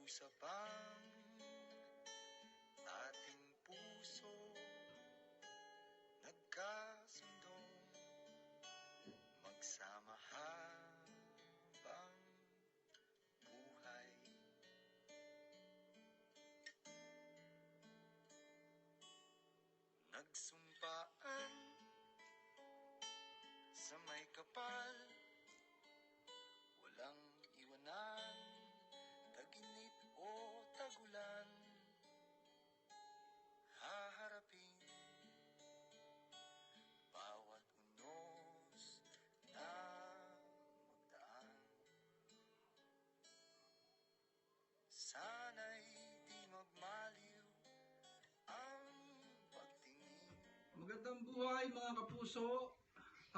Nag-usap ang ating puso, nagkasundong magsama habang buhay. Nagsumpaan sa may kapal, walang iwanan, tag-init o tagulan, haharapin bawat unos na magdaan. Sana'y di magmaliw ang pagtingin. Magandang buhay mga kapuso.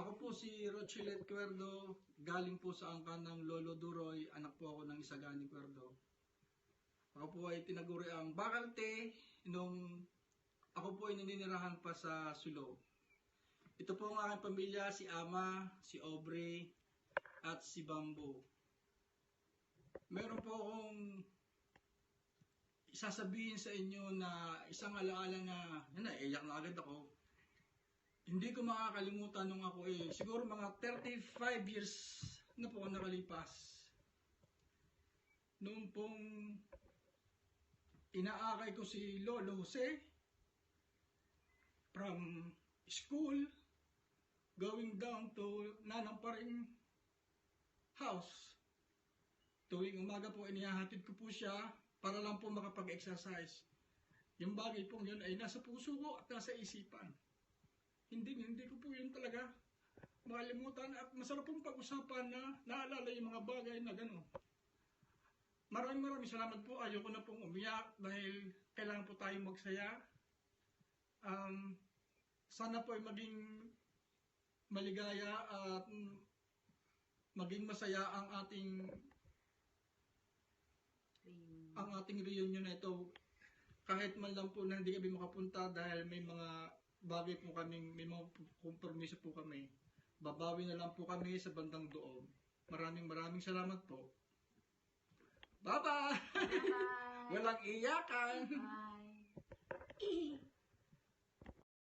Ako po si Rochilet Cuerdo, galing po sa angkan ng Lolo Duroy, anak po ako ng Isagani Cuerdo. Ako po ay tinaguri ang Bakalte nung ako po ay naninirahan pa sa Sulo. Ito po ang aking pamilya, si Ama, si Aubrey, at si Bambo. Meron po akong isasabihin sa inyo na isang alaala na, naiyak na agad ako. Hindi ko makakalimutan nung ako siguro mga 35 years na po ako nakalipas. Noong pong inaakay ko si Lolo Jose from school going down to Nanang Paring house. Tuwing umaga po inihahatid ko po siya para lang po makapag-exercise. Yung bagay pong yun ay nasa puso ko at nasa isipan. Hindi ko po yun talaga makalimutan at masarap pong pag-usapan na naalala yung mga bagay na gano'n. Maraming salamat po. Ayoko na pong umiyak dahil kailangan po tayong magsaya. Sana po ay maging maligaya at maging masaya ang ating reunion na ito. Kahit man lang po na hindi kami makapunta dahil may mga bagay po kaming, may mga kompromiso po kami. Babawi na lang po kami sa bandang loob. Maraming salamat po. Bye-bye! Walang iyakan! Bye!